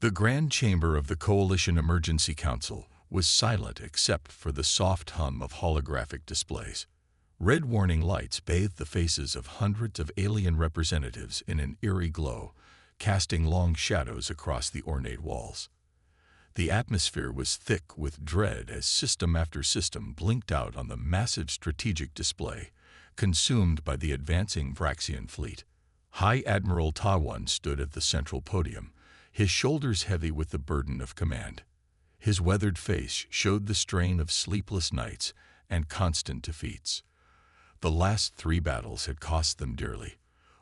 The grand chamber of the Coalition Emergency Council was silent except for the soft hum of holographic displays. Red warning lights bathed the faces of hundreds of alien representatives in an eerie glow, casting long shadows across the ornate walls. The atmosphere was thick with dread as system after system blinked out on the massive strategic display, consumed by the advancing Vraxian fleet. High Admiral Tawan stood at the central podium, his shoulders heavy with the burden of command. His weathered face showed the strain of sleepless nights and constant defeats. The last 3 battles had cost them dearly.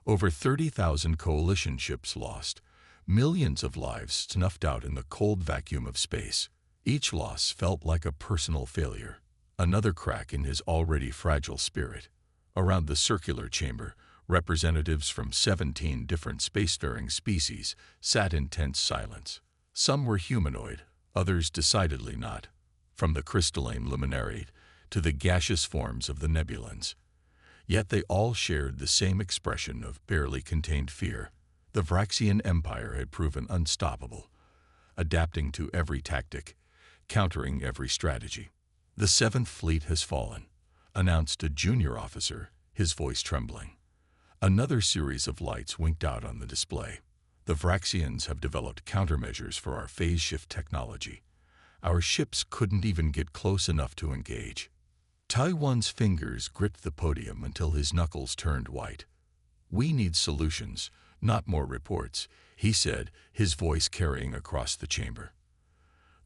Over 30,000 coalition ships lost, millions of lives snuffed out in the cold vacuum of space. Each loss felt like a personal failure, another crack in his already fragile spirit. Around the circular chamber, representatives from 17 different spacefaring species sat in tense silence. Some were humanoid, others decidedly not, from the crystalline luminarite to the gaseous forms of the nebulans. Yet they all shared the same expression of barely contained fear. The Vraxian Empire had proven unstoppable, adapting to every tactic, countering every strategy. "The 7th Fleet has fallen," announced a junior officer, his voice trembling. Another series of lights winked out on the display. "The Vraxians have developed countermeasures for our phase shift technology. Our ships couldn't even get close enough to engage." Taiwan's fingers gripped the podium until his knuckles turned white. "We need solutions, not more reports," he said, his voice carrying across the chamber.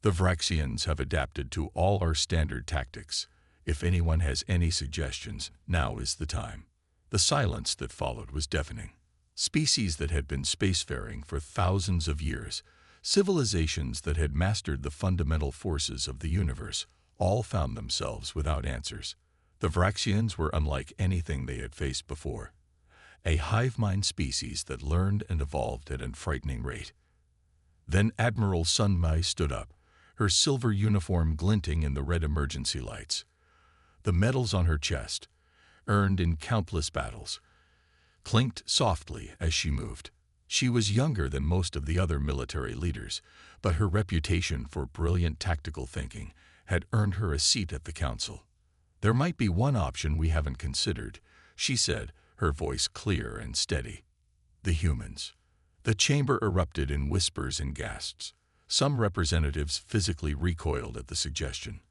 "The Vraxians have adapted to all our standard tactics. If anyone has any suggestions, now is the time." The silence that followed was deafening. Species that had been spacefaring for thousands of years, civilizations that had mastered the fundamental forces of the universe, all found themselves without answers. The Vraxians were unlike anything they had faced before. A hive mind species that learned and evolved at a frightening rate. Then Admiral Sun Mai stood up, her silver uniform glinting in the red emergency lights. The medals on her chest, earned in countless battles, clinked softly as she moved. She was younger than most of the other military leaders, but her reputation for brilliant tactical thinking had earned her a seat at the council. "There might be one option we haven't considered," she said, her voice clear and steady. "The humans." The chamber erupted in whispers and gasps. Some representatives physically recoiled at the suggestion.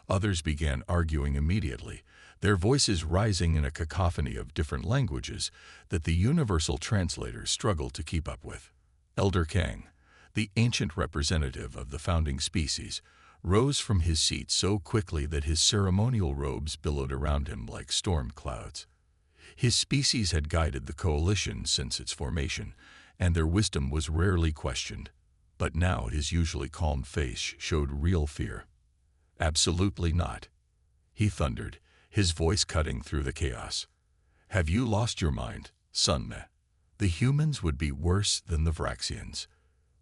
Others began arguing immediately, their voices rising in a cacophony of different languages that the universal translators struggled to keep up with. Elder Kang, the ancient representative of the founding species, rose from his seat so quickly that his ceremonial robes billowed around him like storm clouds. His species had guided the coalition since its formation, and their wisdom was rarely questioned. But now his usually calm face showed real fear. "Absolutely not," he thundered, his voice cutting through the chaos. "Have you lost your mind, Sun Me? The humans would be worse than the Vraxians,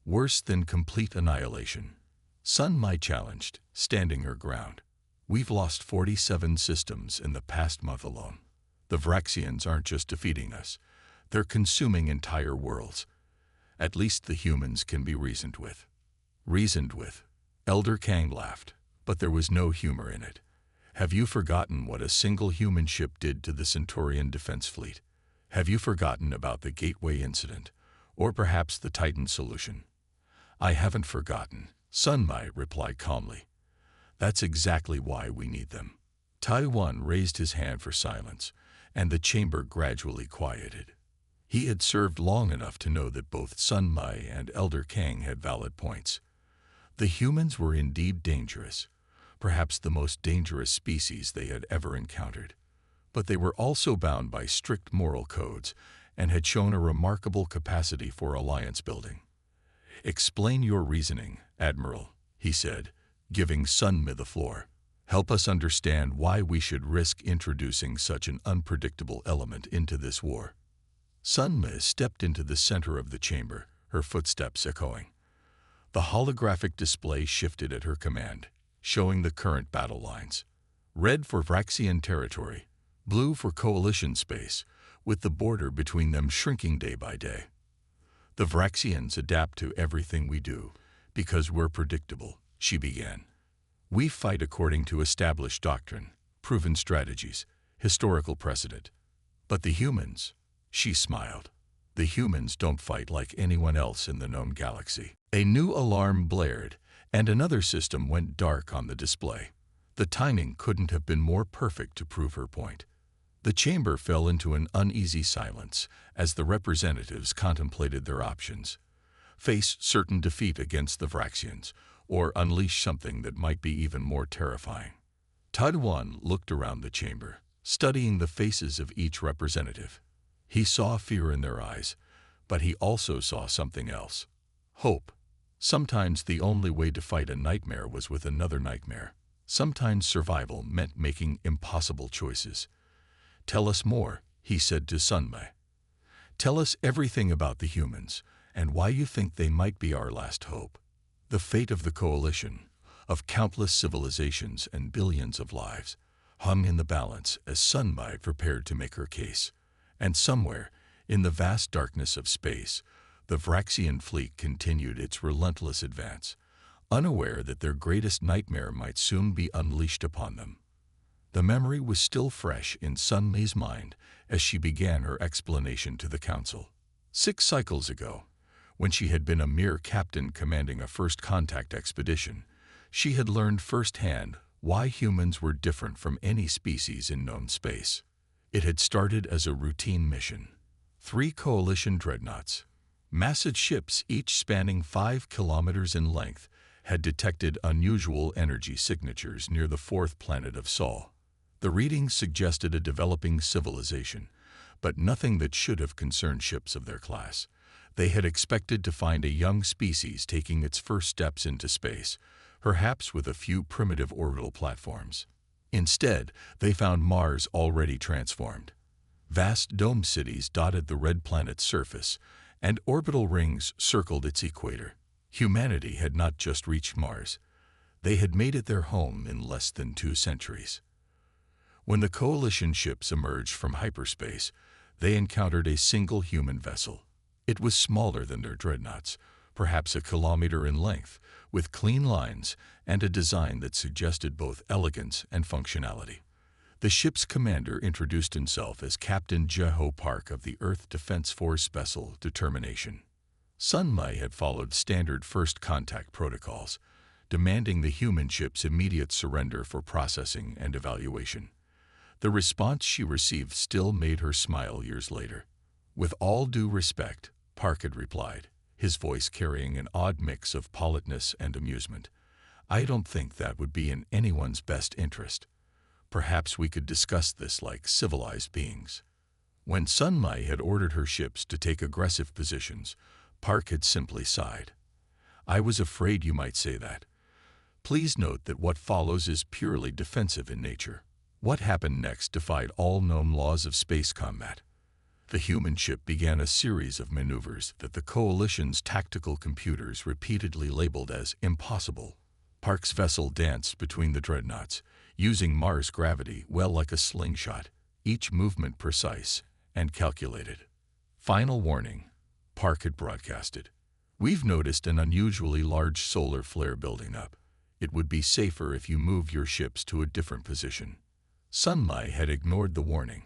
worse than complete annihilation." Sun Mai challenged, standing her ground. "We've lost 47 systems in the past month alone. The Vraxians aren't just defeating us, they're consuming entire worlds. At least the humans can be reasoned with." "Reasoned with?" Elder Kang laughed, but there was no humor in it. "Have you forgotten what a single human ship did to the Centaurian defense fleet? Have you forgotten about the Gateway incident, or perhaps the Titan solution?" "I haven't forgotten," Sun Mai replied calmly. "That's exactly why we need them." Taiwan raised his hand for silence, and the chamber gradually quieted. He had served long enough to know that both Sun Mai and Elder Kang had valid points. The humans were indeed dangerous, perhaps the most dangerous species they had ever encountered. But they were also bound by strict moral codes and had shown a remarkable capacity for alliance building. "Explain your reasoning, Admiral," he said, giving Sun Mi the floor. "Help us understand why we should risk introducing such an unpredictable element into this war." Sun Mi stepped into the center of the chamber, her footsteps echoing. The holographic display shifted at her command, showing the current battle lines. Red for Vraxian territory, blue for coalition space, with the border between them shrinking day by day. The Vraxians adapt to everything we do because we're predictable, she began. We fight according to established doctrine, proven strategies, historical precedent. But the humans, she smiled. The humans don't fight like anyone else in the known galaxy. A new alarm blared, and another system went dark on the display. The timing couldn't have been more perfect to prove her point. The chamber fell into an uneasy silence as the representatives contemplated their options. Face certain defeat against the Vraxians, or unleash something that might be even more terrifying. Tud-1 looked around the chamber, studying the faces of each representative. He saw fear in their eyes, but he also saw something else. Hope. Sometimes the only way to fight a nightmare was with another nightmare. Sometimes survival meant making impossible choices. Tell us more, he said to Sunmei. Tell us everything about the humans, and why you think they might be our last hope. The fate of the coalition, of countless civilizations and billions of lives, hung in the balance as Sunmei prepared to make her case. And somewhere, in the vast darkness of space, the Vraxian fleet continued its relentless advance, unaware that their greatest nightmare might soon be unleashed upon them. The memory was still fresh in Sunmei's mind as she began her explanation to the council. 6 cycles ago, when she had been a mere captain commanding a first contact expedition, she had learned firsthand why humans were different from any species in known space. It had started as a routine mission. 3 coalition dreadnoughts, massive ships each spanning 5 kilometers in length, had detected unusual energy signatures near the 4th planet of Sol. The readings suggested a developing civilization, but nothing that should have concerned ships of their class. They had expected to find a young species taking its first steps into space, perhaps with a few primitive orbital platforms. Instead, they found Mars already transformed. Vast dome cities dotted the red planet's surface, and orbital rings circled its equator. Humanity had not just reached Mars. They had made it their home in less than 2 centuries. When the coalition ships emerged from hyperspace, they encountered a single human vessel. It was smaller than their dreadnoughts, perhaps a kilometer in length, with clean lines and a design that suggested both elegance and functionality. The ship's commander introduced himself as Captain Jeho Park of the Earth Defense Force vessel Determination. Sunmei had followed standard first contact protocols, demanding the human ship's immediate surrender for processing and evaluation. The response she received still made her smile years later. With all due respect, Park had replied, his voice carrying an odd mix of politeness and amusement. I don't think that would be in anyone's best interest. Perhaps we could discuss this like civilized beings. When Sunmei had ordered her ships to take aggressive positions, Park had simply sighed. I was afraid you might say that. Please note that what follows is purely defensive in nature. What happened next defied all known laws of space combat. The human ship began a series of maneuvers that the coalition's tactical computers repeatedly labeled as impossible. Park's vessel danced between the dreadnoughts, using Mars gravity well like a slingshot, each movement precise and calculated. Final warning, Park had broadcasted. We've noticed an unusually large solar flare building up. It would be safer if you move your ships to a different position. Sunmei had ignored the warning,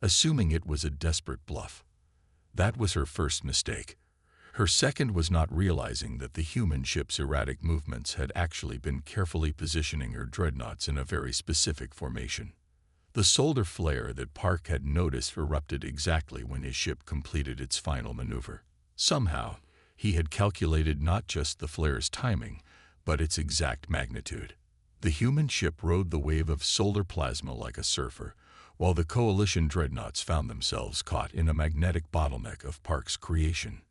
assuming it was a desperate bluff. That was her first mistake. Her second was not realizing that the human ship's erratic movements had actually been carefully positioning her dreadnoughts in a very specific formation. The solar flare that Park had noticed erupted exactly when his ship completed its final maneuver. Somehow, he had calculated not just the flare's timing, but its exact magnitude. The human ship rode the wave of solar plasma like a surfer, while the coalition dreadnoughts found themselves caught in a magnetic bottleneck of Park's creation.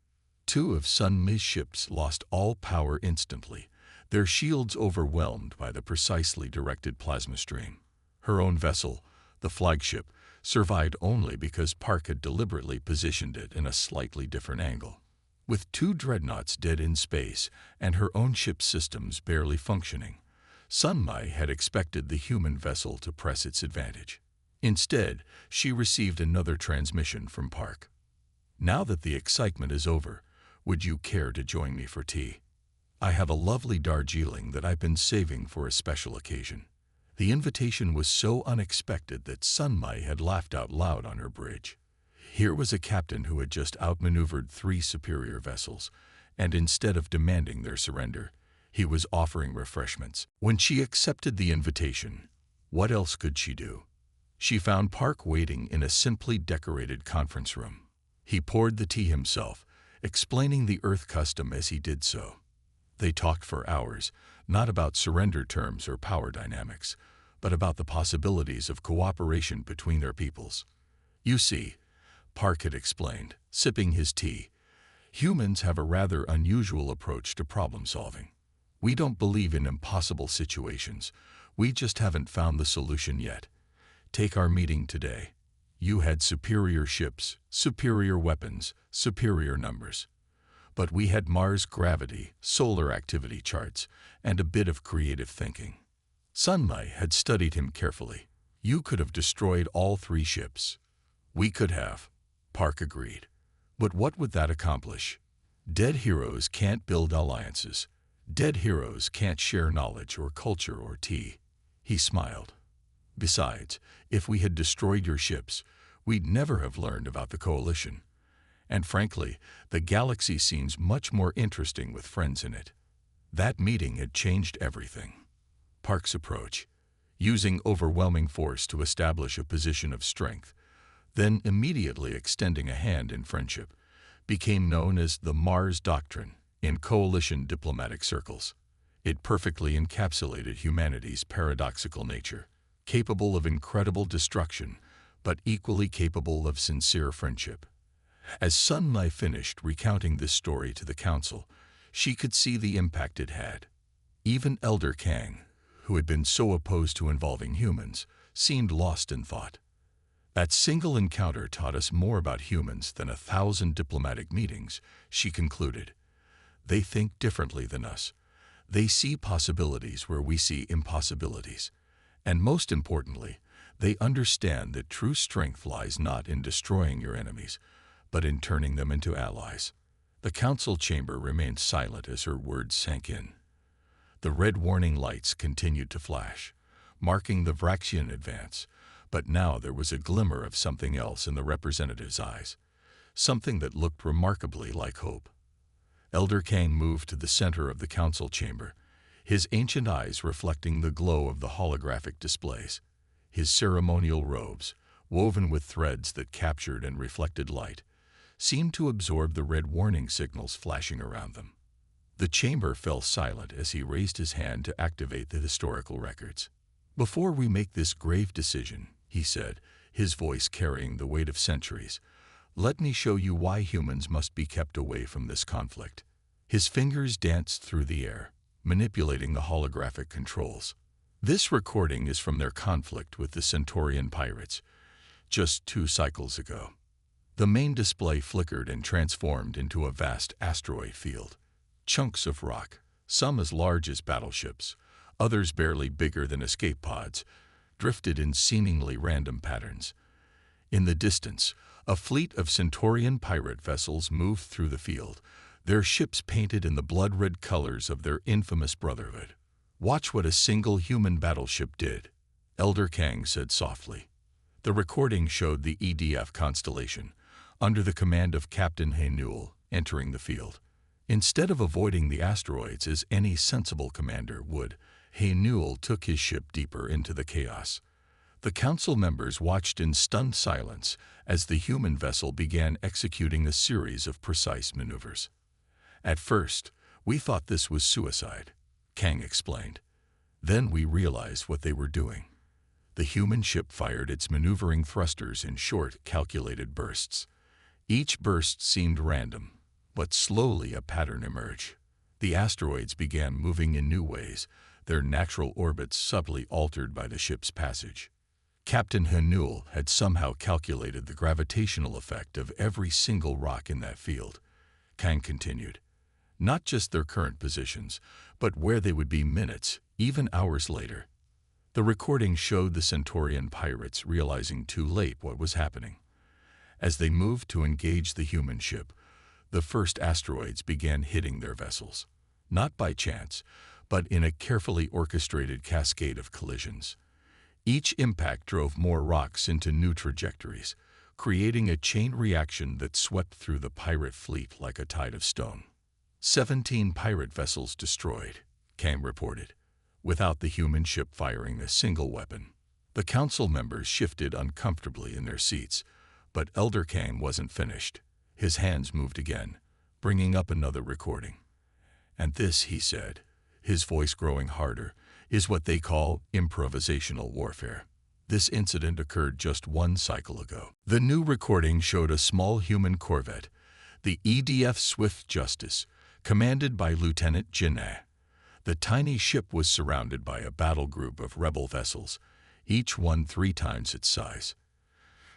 2 of Sunmei's ships lost all power instantly, their shields overwhelmed by the precisely directed plasma stream. Her own vessel, the flagship, survived only because Park had deliberately positioned it in a slightly different angle. With 2 dreadnoughts dead in space and her own ship's systems barely functioning, Sunmei had expected the human vessel to press its advantage. Instead, she received another transmission from Park. Now that the excitement is over, Would you care to join me for tea? I have a lovely Darjeeling that I've been saving for a special occasion." The invitation was so unexpected that Sunmai had laughed out loud on her bridge. Here was a captain who had just outmaneuvered 3 superior vessels, and instead of demanding their surrender, he was offering refreshments. When she accepted the invitation, what else could she do? She found Park waiting in a simply decorated conference room. He poured the tea himself, explaining the Earth custom as he did so. They talked for hours, not about surrender terms or power dynamics, but about the possibilities of cooperation between their peoples. "You see," Park had explained, sipping his tea, "humans have a rather unusual approach to problem solving. We don't believe in impossible situations. We just haven't found the solution yet. Take our meeting today. You had superior ships, superior weapons, superior numbers. But we had Mars gravity, solar activity charts, and a bit of creative thinking." Sunmai had studied him carefully. "You could have destroyed all 3 ships." "We could have," Park agreed. "But what would that accomplish? Dead heroes can't build alliances. Dead heroes can't share knowledge or culture or tea." He smiled. "Besides, if we had destroyed your ships, we'd never have learned about the coalition. And frankly, the galaxy seems much more interesting with friends in it." That meeting had changed everything. Park's approach, using overwhelming force to establish a position of strength, then immediately extending a hand in friendship, became known as the Mars Doctrine in coalition diplomatic circles. It perfectly encapsulated humanity's paradoxical nature, capable of incredible destruction, but equally capable of sincere friendship. As Sunmai finished recounting this story to the council, she could see the impact it had. Even Elder Kang, who had been so opposed to involving humans, seemed lost in thought. "That single encounter taught us more about humans than 1,000 diplomatic meetings," she concluded. "They think differently than us. They see possibilities where we see impossibilities. And most importantly, they understand that true strength lies not in destroying your enemies, but in turning them into allies." The council chamber remained silent as her words sank in. The red warning lights continued to flash, marking the Vraxian advance, but now there was a glimmer of something else in the representative's eyes, something that looked remarkably like hope. Elder Kang moved to the center of the council chamber, his ancient eyes reflecting the glow of the holographic displays. His ceremonial robes, woven with threads that captured and reflected light, seemed to absorb the red warning signals flashing around them. The chamber fell silent as he raised his hand to activate the historical records. "Before we make this grave decision," he said, his voice carrying the weight of centuries, "let me show you why humans must be kept away from this conflict." His fingers danced through the air, manipulating the holographic controls. "This recording is from their conflict with the Centaurian pirates, just 2 cycles ago." The main display flickered and transformed into a vast asteroid field. Chunks of rock, some as large as battleships, others barely bigger than escape pods, drifted in seemingly random patterns. In the distance, a fleet of Centaurian pirate vessels moved through the field, their ships painted in the blood-red colors of their infamous brotherhood. "Watch what a single human battleship did," Elder Kang said softly. The recording showed the EDF Constellation, under the command of Captain He Newell, entering the field. Instead of avoiding the asteroids as any sensible commander would, He Newell took his ship deeper into the chaos. The council members watched in stunned silence as the human vessel began executing a series of precise maneuvers. "At first, we thought this was suicide," Kang explained. "Then we realized what they were doing." The human ship fired its maneuvering thrusters in short, calculated bursts. Each burst seemed random, but slowly a pattern emerged. The asteroids began moving in new ways, their natural orbits subtly altered by the ship's passage. Captain He Newell had somehow calculated the gravitational effect of every single rock in that field. Kang continued. Not just their current positions, but where they would be minutes, even hours later. The recording showed the Centaurian pirates realizing too late what was happening. As they moved to engage the human ship, the first asteroids began hitting their vessels. Not by chance, but in a carefully orchestrated cascade of collisions. Each impact drove more rocks into new trajectories, creating a chain reaction that swept through the pirate fleet like a tide of stone. 17 pirate vessels destroyed, Kang reported, without the human ship firing a single weapon. The council members shifted uncomfortably in their seats, but Elder Kang wasn't finished. His hands moved again, bringing up another recording. "And this," he said, his voice growing harder, "is what they call improvisational warfare. This incident occurred just one cycle ago." The new recording showed a small human corvette, the EDF Swift Justice, commanded by Lieutenant Jinnah. The tiny ship was surrounded by a battle group of rebel vessels, each one 3 times its size.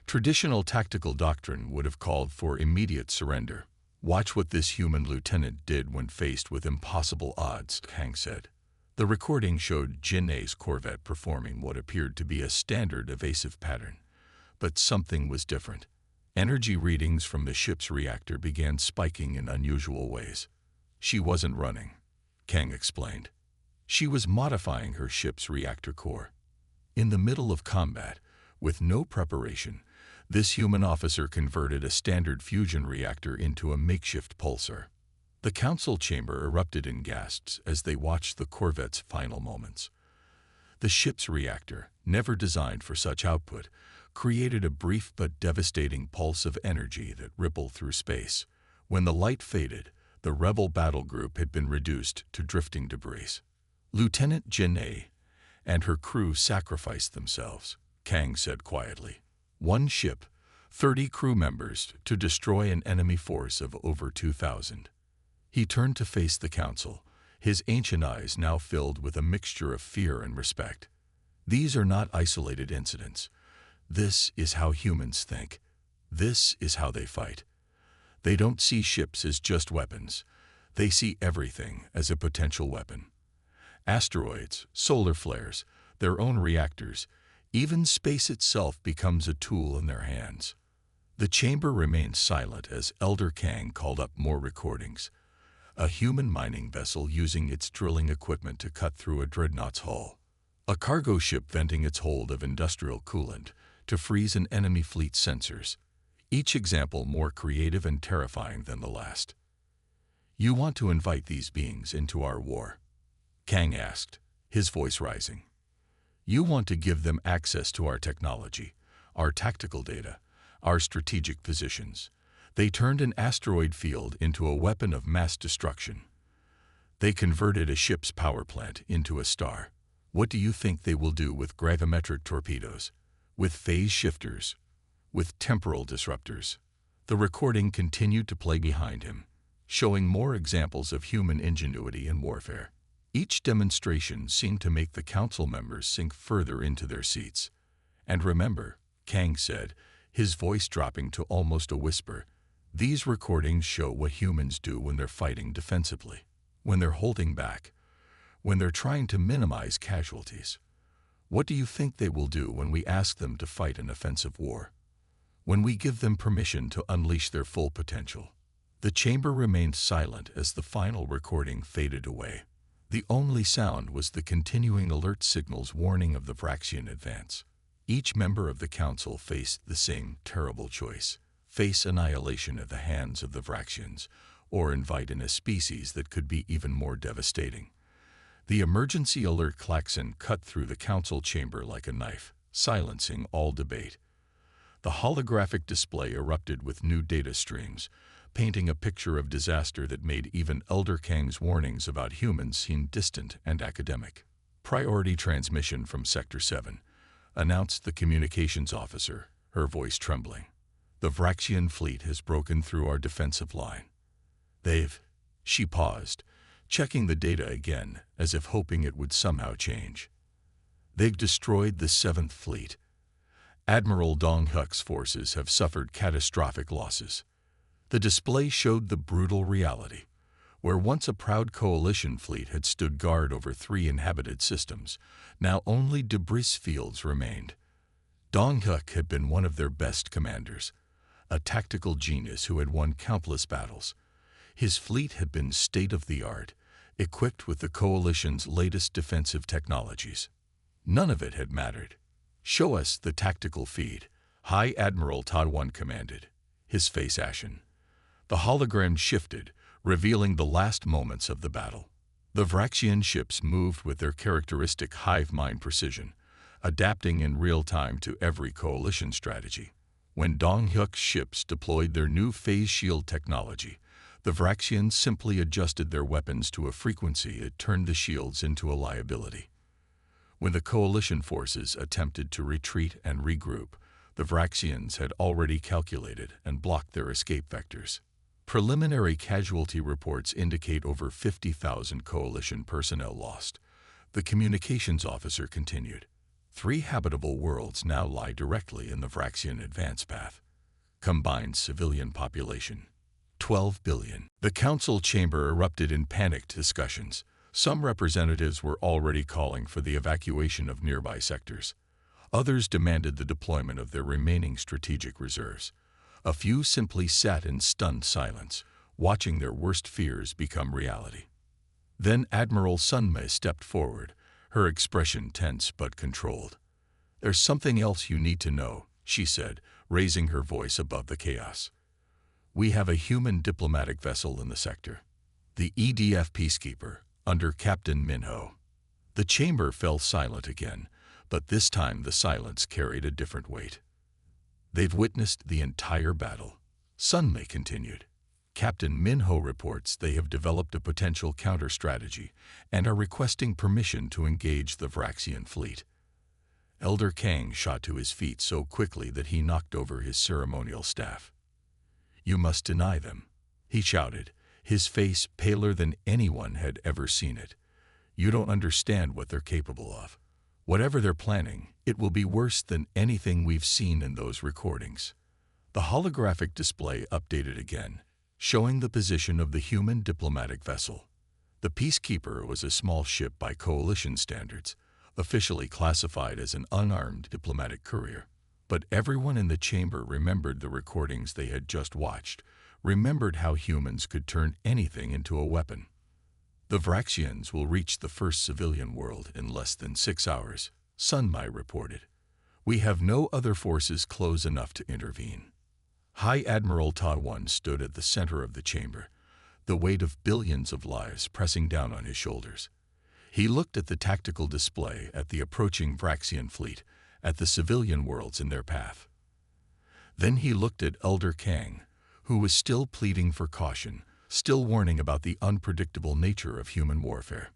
Traditional tactical doctrine would have called for immediate surrender. "Watch what this human lieutenant did when faced with impossible odds," Kang said. The recording showed Jinnah's corvette performing what appeared to be a standard evasive pattern. But something was different. Energy readings from the ship's reactor began spiking in unusual ways. "She wasn't running," Kang explained. "She was modifying her ship's reactor core." In the middle of combat, with no preparation, this human officer converted a standard fusion reactor into a makeshift pulsar. The council chamber erupted in gasps as they watched the corvette's final moments. The ship's reactor, never designed for such output, created a brief but devastating pulse of energy that rippled through space. When the light faded, the rebel battle group had been reduced to drifting debris. Lieutenant Jinnah and her crew sacrificed themselves, Kang said quietly. One ship, 30 crew members, to destroy an enemy force of over 2,000. He turned to face the council, his ancient eyes now filled with a mixture of fear and respect. These are not isolated incidents. This is how humans think. This is how they fight. They don't see ships as just weapons. They see everything as a potential weapon. Asteroids, solar flares, their own reactors, even space itself becomes a tool in their hands. The chamber remained silent as Elder Kang called up more recordings. A human mining vessel using its drilling equipment to cut through a dreadnought's hull. A cargo ship venting its hold of industrial coolant to freeze an enemy fleet's sensors. Each example more creative and terrifying than the last. "You want to invite these beings into our war?" Kang asked, his voice rising. "You want to give them access to our technology, our tactical data, our strategic positions. They turned an asteroid field into a weapon of mass destruction. They converted a ship's power plant into a star. What do you think they will do with gravimetric torpedoes, with phase shifters, with temporal disruptors?" The recording continued to play behind him, showing more examples of human ingenuity in warfare. Each demonstration seemed to make the council members sink further into their seats. "And remember," Kang said, his voice dropping to almost a whisper, "these recordings show what humans do when they're fighting defensively, when they're holding back, when they're trying to minimize casualties. What do you think they will do when we ask them to fight an offensive war? When we give them permission to unleash their full potential?" The chamber remained silent as the final recording faded away. The only sound was the continuing alert signals warning of the Vraxian advance. Each member of the council faced the same terrible choice: face annihilation at the hands of the Vraxians, or invite in a species that could be even more devastating. The emergency alert klaxon cut through the council chamber like a knife, silencing all debate. The holographic display erupted with new data streams, painting a picture of disaster that made even Elder Kang's warnings about humans seem distant and academic. "Priority transmission from Sector 7, announced the communications officer, her voice trembling. "The Vraxian fleet has broken through our defensive line. They've..." She paused, checking the data again as if hoping it would somehow change. "They've destroyed the 7th Fleet. Admiral Dong Huk's forces have suffered catastrophic losses." The display showed the brutal reality. Where once a proud coalition fleet had stood guard over 3 inhabited systems, now only debris fields remained. Dong Huk had been one of their best commanders, a tactical genius who had won countless battles. His fleet had been state-of-the-art, equipped with the Coalition's latest defensive technologies. None of it had mattered. "Show us the tactical feed," High Admiral Todd 1 commanded, his face ashen. The hologram shifted, revealing the last moments of the battle. The Vraxian ships moved with their characteristic hive mind precision, adapting in real time to every Coalition strategy. When Dong Hyuk's ships deployed their new phase shield technology, the Vraxians simply adjusted their weapons to a frequency that turned the shields into a liability. When the Coalition forces attempted to retreat and regroup, the Vraxians had already calculated and blocked their escape vectors. Preliminary casualty reports indicate over 50,000 Coalition personnel lost. The communications officer continued. 3 habitable worlds now lie directly in the Vraxian advance path. Combined civilian population, 12 billion. The council chamber erupted in panicked discussions. Some representatives were already calling for the evacuation of nearby sectors. Others demanded the deployment of their remaining strategic reserves. A few simply sat in stunned silence, watching their worst fears become reality. Then Admiral Sunmei stepped forward, her expression tense but controlled. "There's something else you need to know," she said, raising her voice above the chaos. "We have a human diplomatic vessel in the sector. The EDF Peacekeeper, under Captain Minho." The chamber fell silent again, but this time the silence carried a different weight. "They've witnessed the entire battle," Sunmei continued. "Captain Minho reports they have developed a potential counter-strategy and are requesting permission to engage the Vraxian fleet." Elder Kang shot to his feet so quickly that he knocked over his ceremonial staff. "You must deny them," he shouted, his face paler than anyone had ever seen it. "You don't understand what they're capable of. Whatever they're planning, it will be worse than anything we've seen in those recordings." The holographic display updated again, showing the position of the human diplomatic vessel. The Peacekeeper was a small ship by Coalition standards, officially classified as an unarmed diplomatic courier. But everyone in the chamber remembered the recordings they had just watched, remembered how humans could turn anything into a weapon. "The Vraxians will reach the first civilian world in less than 6 hours," Sunmei reported. "We have no other forces close enough to intervene." High Admiral Todd 1 stood at the center of the chamber, the weight of billions of lives pressing down on his shoulders. He looked at the tactical display, at the approaching Vraxian fleet, at the civilian worlds in their path. Then he looked at Elder Kang, who was still pleading for caution, still warning about the unpredictable nature of human warfare.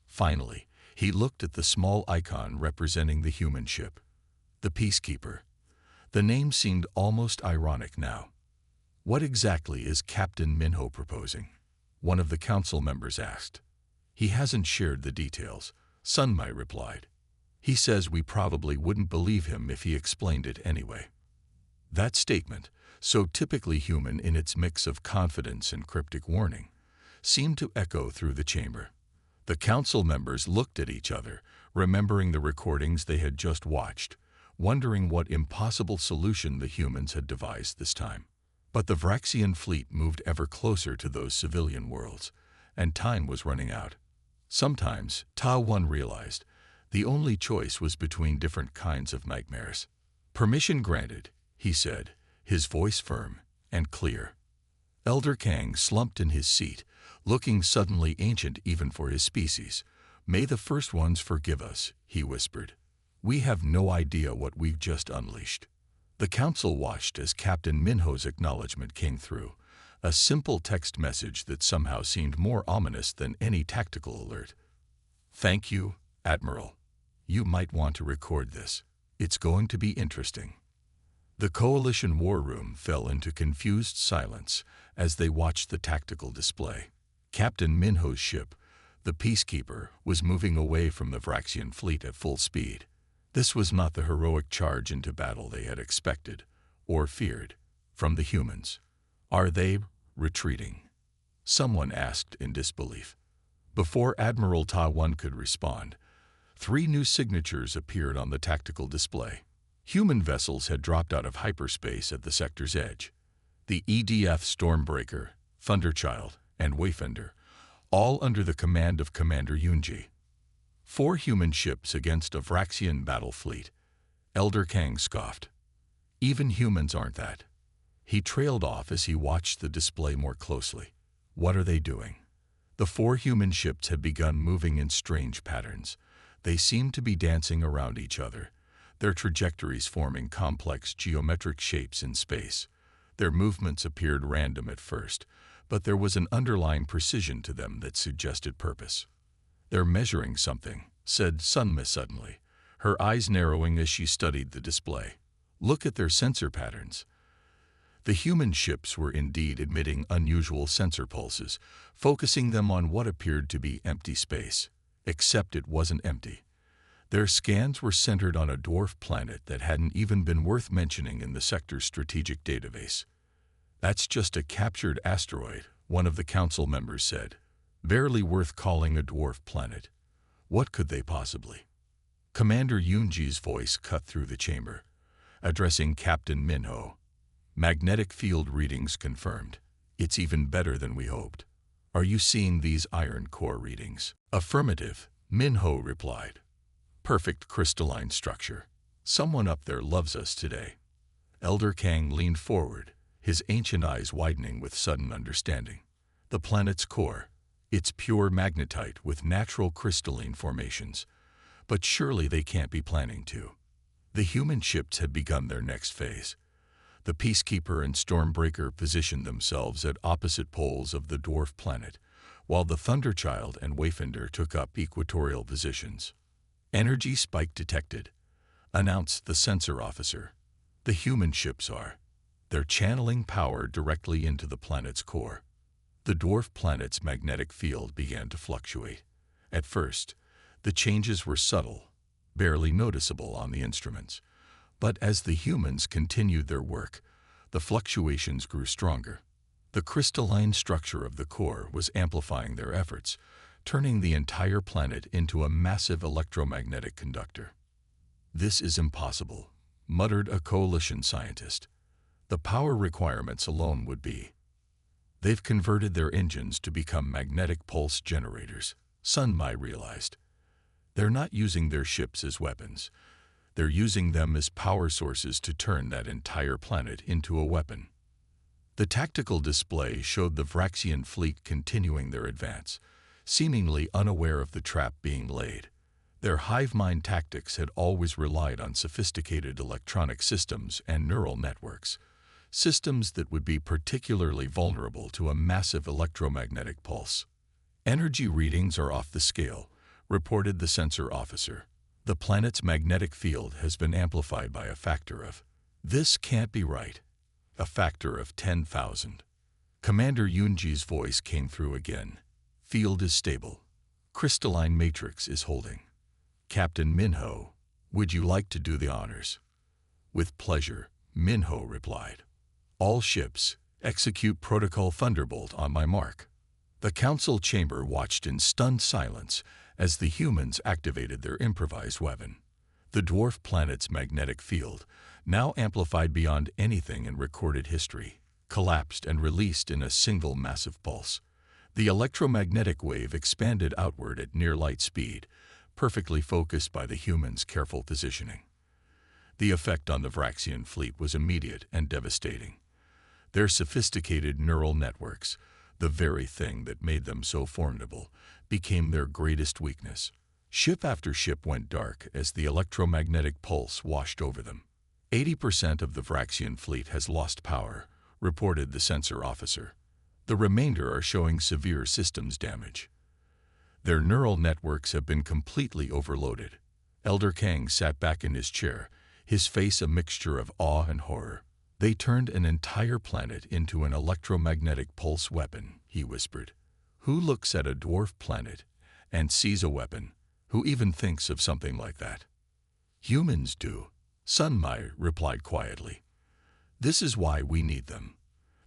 Finally, he looked at the small icon representing the human ship, the Peacekeeper. The name seemed almost ironic now. "What exactly is Captain Minho proposing?" one of the council members asked. "He hasn't shared the details," Sunmei replied. "He says we probably wouldn't believe him if he explained it anyway." That statement, so typically human in its mix of confidence and cryptic warning, seemed to echo through the chamber. The council members looked at each other, remembering the recordings they had just watched, wondering what impossible solution the humans had devised this time. But the Vraxian fleet moved ever closer to those civilian worlds, and time was running out. Sometimes, Ta 1 realized, the only choice was between different kinds of nightmares. "Permission granted," he said, his voice firm and clear. Elder Kang slumped in his seat, looking suddenly ancient even for his species. "May the First Ones forgive us," he whispered. "We have no idea what we've just unleashed." The council watched as Captain Minho's acknowledgement came through, a simple text message that somehow seemed more ominous than any tactical alert. "Thank you, Admiral. You might want to record this. It's going to be interesting." The Coalition war room fell into confused silence as they watched the tactical display. Captain Minho's ship, the Peacekeeper, was moving away from the Vraxian fleet at full speed. This was not the heroic charge into battle they had expected, or feared, from the humans. "Are they retreating?" someone asked in disbelief. Before Admiral Ta 1 could respond, 3 new signatures appeared on the tactical display. Human vessels had dropped out of hyperspace at the sector's edge. The EDF Stormbreaker, Thunderchild, and Wayfinder, all under the command of Commander Yunji. 4 human ships against a Vraxian battle fleet. Elder Kang scoffed. Even humans aren't that. He trailed off as he watched the display more closely. What are they doing? The 4 human ships had begun moving in strange patterns. They seemed to be dancing around each other, their trajectories forming complex geometric shapes in space. Their movements appeared random at first, but there was an underlying precision to them that suggested purpose. "They're measuring something," said Sunma suddenly, her eyes narrowing as she studied the display. "Look at their sensor patterns." The human ships were indeed emitting unusual sensor pulses, focusing them on what appeared to be empty space. Except it wasn't empty. Their scans were centered on a dwarf planet that hadn't even been worth mentioning in the sector's strategic database. "That's just a captured asteroid," one of the council members said. "Barely worth calling a dwarf planet. What could they possibly?" Commander Yunji's voice cut through the chamber, addressing Captain Minho. "Magnetic field readings confirmed. It's even better than we hoped. Are you seeing these iron core readings?" "Affirmative," Minho replied. "Perfect crystalline structure. Someone up there loves us today." Elder Kang leaned forward, his ancient eyes widening with sudden understanding. "The planet's core. It's pure magnetite with natural crystalline formations. But surely they can't be planning to." The human ships had begun their next phase. The Peacekeeper and Stormbreaker positioned themselves at opposite poles of the dwarf planet, while the Thunderchild and Wayfinder took up equatorial positions. "Energy spike detected," announced the sensor officer. "The human ships are. They're channeling power directly into the planet's core." The dwarf planet's magnetic field began to fluctuate. At first, the changes were subtle, barely noticeable on the instruments. But as the humans continued their work, the fluctuations grew stronger. The crystalline structure of the core was amplifying their efforts, turning the entire planet into a massive electromagnetic conductor. "This is impossible," muttered a coalition scientist. "The power requirements alone would be." "They've converted their engines to become magnetic pulse generators," Sunmai realized. "They're not using their ships as weapons. They're using them as power sources to turn that entire planet into a weapon." The tactical display showed the Vraxian fleet continuing their advance, seemingly unaware of the trap being laid. Their hive mind tactics had always relied on sophisticated electronic systems and neural networks, systems that would be particularly vulnerable to a massive electromagnetic pulse. "Energy readings are off the scale," reported the sensor officer. "The planet's magnetic field has been amplified by a factor of..." "This can't be right." "A factor of 10,000. Commander Yunji's voice came through again. "Field is stable. Crystalline matrix is holding." "Captain Minho, would you like to do the honors?" "With pleasure," Minho replied. "All ships, execute Protocol Thunderbolt on my mark." The council chamber watched in stunned silence as the humans activated their improvised weapon. The dwarf planet's magnetic field, now amplified beyond anything in recorded history, collapsed and released in a single massive pulse. The electromagnetic wave expanded outward at near light speed, perfectly focused by the humans' careful positioning. The effect on the Vraxian fleet was immediate and devastating. Their sophisticated neural networks, the very thing that made them so formidable, became their greatest weakness. Ship after ship went dark as the electromagnetic pulse washed over them. 80% of the Vraxian fleet has lost power," reported the sensor officer. "The remainder are showing severe systems damage. Their neural networks have been completely overloaded." Elder Kang sat back in his chair, his face a mixture of awe and horror. "They turned an entire planet into an electromagnetic pulse weapon," he whispered. "Who looks at a dwarf planet and sees a weapon? Who even thinks of something like that?" "Humans do," Sunmai replied quietly. "This is why we need them.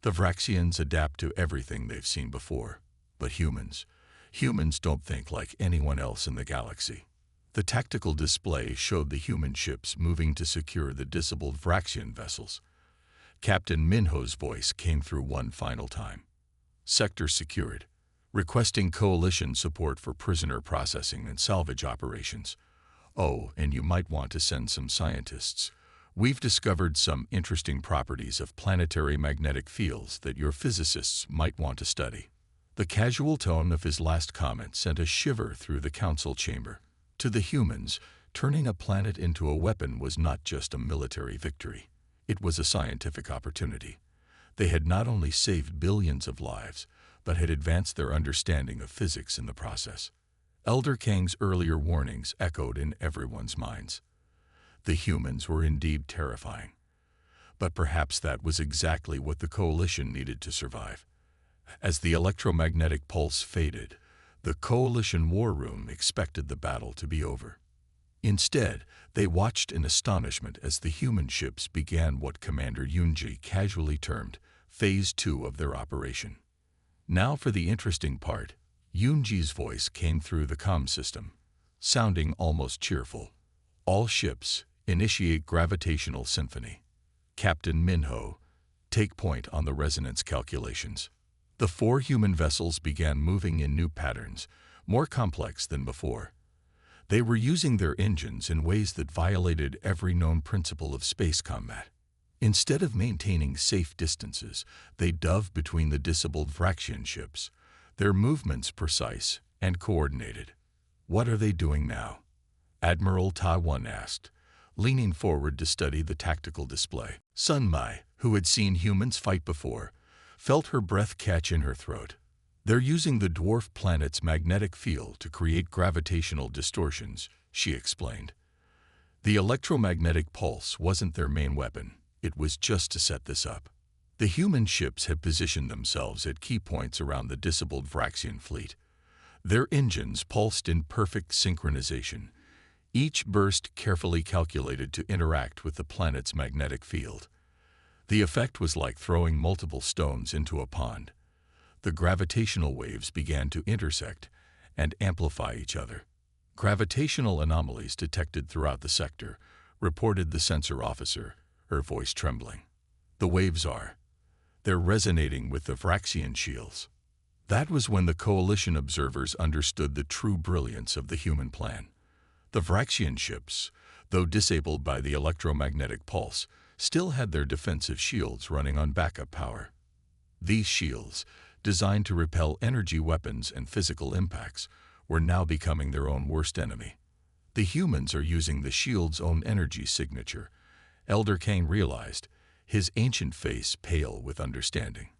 The Vraxians adapt to everything they've seen before. But humans don't think like anyone else in the galaxy." The tactical display showed the human ships moving to secure the disabled Vraxian vessels. Captain Minho's voice came through one final time. Sector secured. Requesting coalition support for prisoner processing and salvage operations. Oh, and you might want to send some scientists. We've discovered some interesting properties of planetary magnetic fields that your physicists might want to study. The casual tone of his last comment sent a shiver through the council chamber. To the humans, turning a planet into a weapon was not just a military victory. It was a scientific opportunity. They had not only saved billions of lives, but had advanced their understanding of physics in the process. Elder Kang's earlier warnings echoed in everyone's minds. The humans were indeed terrifying. But perhaps that was exactly what the coalition needed to survive. As the electromagnetic pulse faded, the coalition war room expected the battle to be over. Instead, they watched in astonishment as the human ships began what Commander Yunji casually termed Phase 2 of their operation. Now for the interesting part. Yunji's voice came through the comm system, sounding almost cheerful. All ships, initiate gravitational symphony. Captain Minho, take point on the resonance calculations. The 4 human vessels began moving in new patterns, more complex than before. They were using their engines in ways that violated every known principle of space combat. Instead of maintaining safe distances, they dove between the disabled Vraxian ships, their movements precise and coordinated. What are they doing now? Admiral Taiwan asked, leaning forward to study the tactical display. Sun Mai, who had seen humans fight before, felt her breath catch in her throat. They're using the dwarf planet's magnetic field to create gravitational distortions, she explained. The electromagnetic pulse wasn't their main weapon. It was just to set this up. The human ships had positioned themselves at key points around the disabled Vraxian fleet. Their engines pulsed in perfect synchronization, each burst carefully calculated to interact with the planet's magnetic field. The effect was like throwing multiple stones into a pond. The gravitational waves began to intersect and amplify each other. Gravitational anomalies detected throughout the sector, reported the sensor officer, her voice trembling. The waves they're resonating with the Vraxian shields. That was when the coalition observers understood the true brilliance of the human plan. The Vraxian ships, though disabled by the electromagnetic pulse, still had their defensive shields running on backup power. These shields, designed to repel energy weapons and physical impacts, were now becoming their own worst enemy. The humans are using the shield's own energy signature, Elder Kang realized, his ancient face pale with understanding.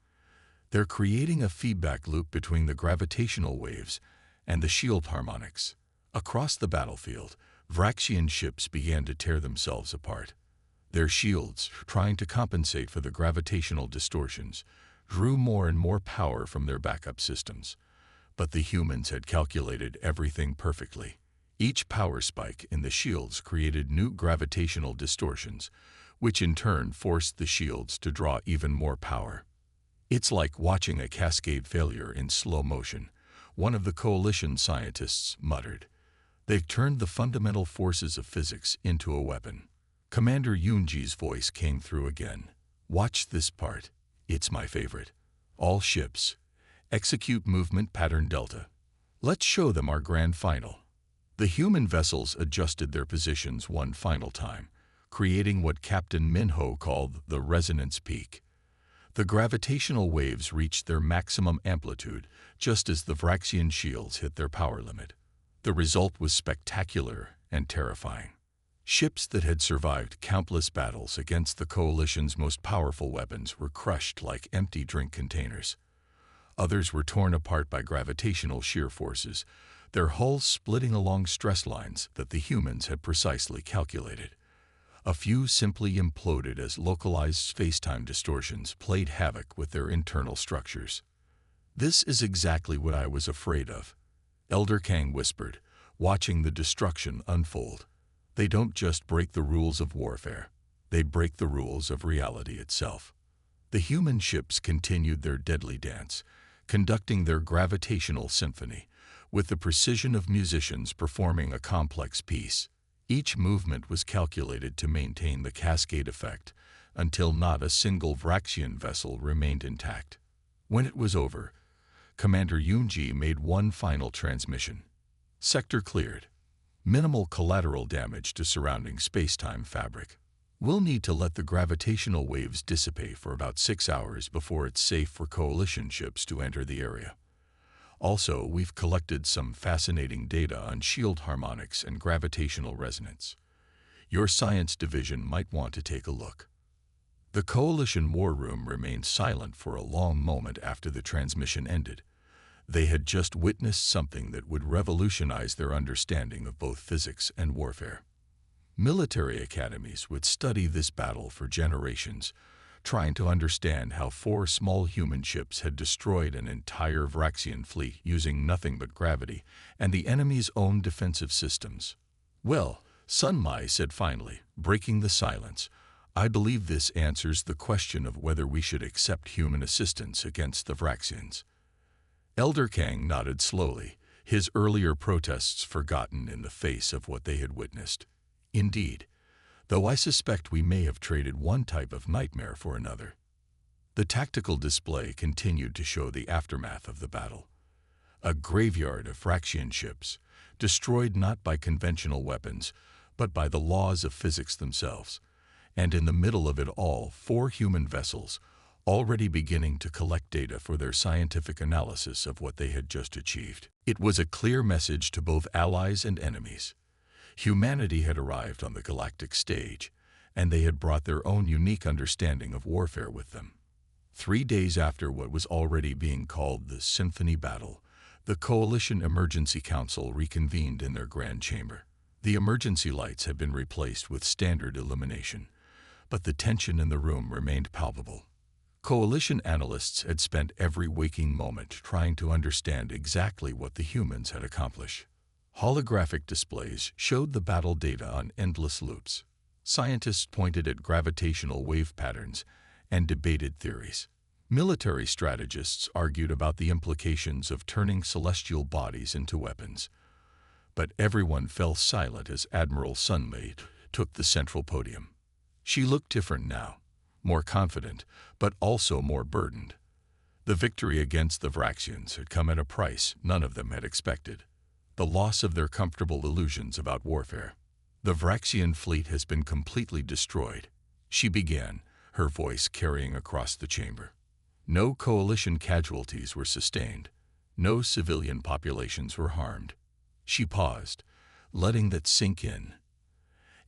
They're creating a feedback loop between the gravitational waves and the shield harmonics. Across the battlefield, Vraxian ships began to tear themselves apart. Their shields, trying to compensate for the gravitational distortions, drew more and more power from their backup systems. But the humans had calculated everything perfectly. Each power spike in the shields created new gravitational distortions, which in turn forced the shields to draw even more power. It's like watching a cascade failure in slow motion, one of the coalition scientists muttered. They've turned the fundamental forces of physics into a weapon. Commander Yunji's voice came through again. Watch this part. It's my favorite. All ships, execute movement pattern Delta. Let's show them our grand final. The human vessels adjusted their positions one final time, creating what Captain Minho called the resonance peak. The gravitational waves reached their maximum amplitude just as the Vraxian shields hit their power limit. The result was spectacular and terrifying. Ships that had survived countless battles against the coalition's most powerful weapons were crushed like empty drink containers. Others were torn apart by gravitational shear forces, their hulls splitting along stress lines that the humans had precisely calculated. A few simply imploded as localized space-time distortions played havoc with their internal structures. This is exactly what I was afraid of, Elder Kang whispered, watching the destruction unfold. They don't just break the rules of warfare, they break the rules of reality itself. The human ships continued their deadly dance, conducting their gravitational symphony, with the precision of musicians performing a complex piece. Each movement was calculated to maintain the cascade effect until not a single Vraxian vessel remained intact. When it was over, Commander Yoonji made one final transmission. Sector cleared. Minimal collateral damage to surrounding space-time fabric. We'll need to let the gravitational waves dissipate for about 6 hours before it's safe for Coalition ships to enter the area. Also, we've collected some fascinating data on shield harmonics and gravitational resonance. Your science division might want to take a look. The Coalition war room remained silent for a long moment after the transmission ended. They had just witnessed something that would revolutionize their understanding of both physics and warfare. Military academies would study this battle for generations, trying to understand how 4 small human ships had destroyed an entire Vraxian fleet using nothing but gravity and the enemy's own defensive systems. "Well," Sun Mai said finally, breaking the silence, "I believe this answers the question of whether we should accept human assistance against the Vraxians." Elder Kang nodded slowly, his earlier protests forgotten in the face of what they had witnessed. "Indeed, though I suspect we may have traded one type of nightmare for another." The tactical display continued to show the aftermath of the battle. A graveyard of Vraxian ships, destroyed not by conventional weapons, but by the laws of physics themselves. And in the middle of it all, 4 human vessels, already beginning to collect data for their scientific analysis of what they had just achieved. It was a clear message to both allies and enemies. Humanity had arrived on the galactic stage, and they had brought their own unique understanding of warfare with them. 3 days after what was already being called the Symphony Battle, the Coalition Emergency Council reconvened in their grand chamber. The emergency lights had been replaced with standard illumination, but the tension in the room remained palpable. Coalition analysts had spent every waking moment trying to understand exactly what the humans had accomplished. Holographic displays showed the battle data on endless loops. Scientists pointed at gravitational wave patterns and debated theories. Military strategists argued about the implications of turning celestial bodies into weapons. But everyone fell silent as Admiral Sunmaid took the central podium. She looked different now, more confident, but also more burdened. The victory against the Vraxians had come at a price none of them had expected: the loss of their comfortable illusions about warfare. "The Vraxian fleet has been completely destroyed," she began, her voice carrying across the chamber. "No Coalition casualties were sustained. No civilian populations were harmed." She paused, letting that sink in.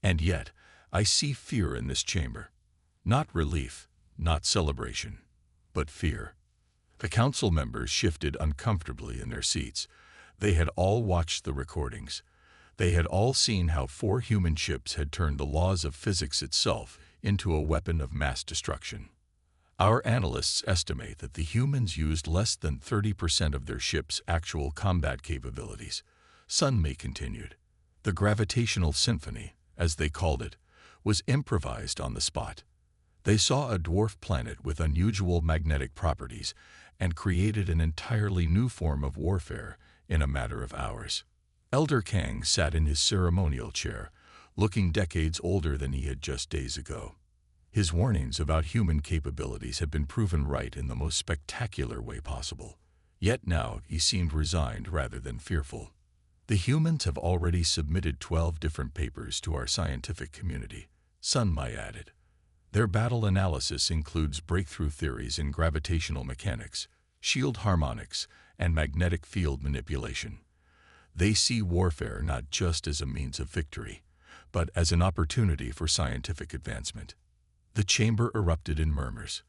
"And yet, I see fear in this chamber. Not relief, not celebration, but fear." The council members shifted uncomfortably in their seats. They had all watched the recordings. They had all seen how 4 human ships had turned the laws of physics itself into a weapon of mass destruction. "Our analysts estimate that the humans used less than 30% of their ships' actual combat capabilities," Sun Mai continued. "The gravitational symphony, as they called it, was improvised on the spot. They saw a dwarf planet with unusual magnetic properties and created an entirely new form of warfare in a matter of hours." Elder Kang sat in his ceremonial chair, looking decades older than he had just days ago. His warnings about human capabilities had been proven right in the most spectacular way possible. Yet now he seemed resigned rather than fearful. "The humans have already submitted 12 different papers to our scientific community," Sun Mai added. "Their battle analysis includes breakthrough theories in gravitational mechanics, shield harmonics, and magnetic field manipulation. They see warfare not just as a means of victory, but as an opportunity for scientific advancement." The chamber erupted in murmurs.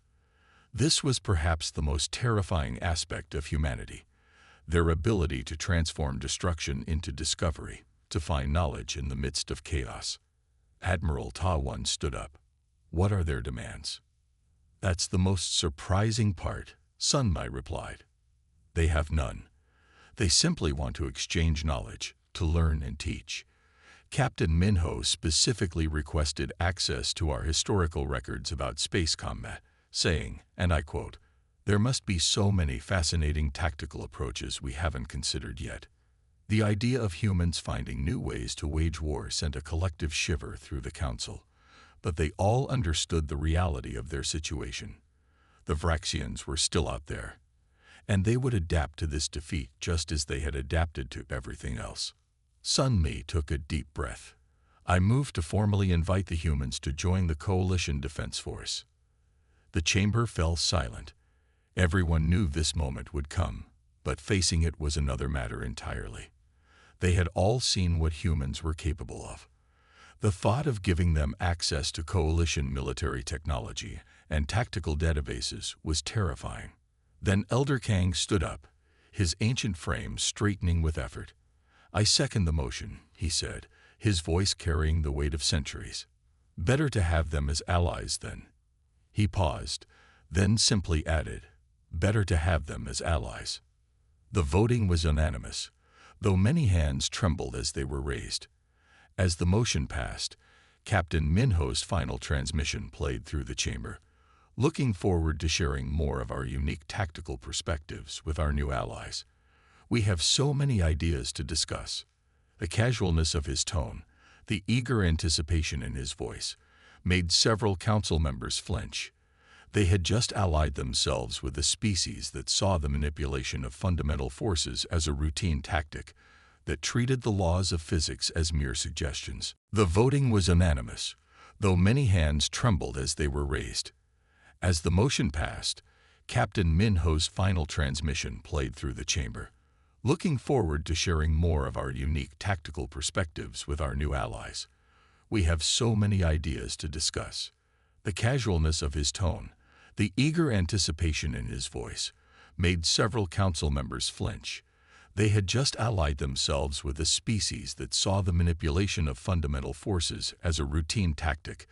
This was perhaps the most terrifying aspect of humanity: their ability to transform destruction into discovery, to find knowledge in the midst of chaos. Admiral Ta-One stood up. "What are their demands?" "That's the most surprising part," Sun Mai replied. "They have none. They simply want to exchange knowledge, to learn and teach. Captain Minho specifically requested access to our historical records about space combat, saying, and I quote, 'There must be so many fascinating tactical approaches we haven't considered yet.' The idea of humans finding new ways to wage war sent a collective shiver through the council, but they all understood the reality of their situation. The Vraxians were still out there, and they would adapt to this defeat just as they had adapted to everything else. Sun Mi took a deep breath. I moved to formally invite the humans to join the Coalition Defense Force. The chamber fell silent. Everyone knew this moment would come, but facing it was another matter entirely. They had all seen what humans were capable of. The thought of giving them access to Coalition military technology and tactical databases was terrifying. Then Elder Kang stood up, his ancient frame straightening with effort. "I second the motion," he said, his voice carrying the weight of centuries. "Better to have them as allies then." He paused, then simply added, "Better to have them as allies." The voting was unanimous, though many hands trembled as they were raised. As the motion passed, Captain Minho's final transmission played through the chamber. "Looking forward to sharing more of our unique tactical perspectives with our new allies. We have so many ideas to discuss." The casualness of his tone, the eager anticipation in his voice, made several council members flinch. They had just allied themselves with a species that saw the manipulation of fundamental forces as a routine tactic, that treated the laws of physics as mere suggestions. The voting was unanimous, though many hands trembled as they were raised. As the motion passed, Captain Minho's final transmission played through the chamber. "Looking forward to sharing more of our unique tactical perspectives with our new allies. We have so many ideas to discuss." The casualness of his tone, the eager anticipation in his voice, made several council members flinch. They had just allied themselves with a species that saw the manipulation of fundamental forces as a routine tactic,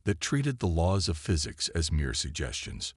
that treated the laws of physics as mere suggestions.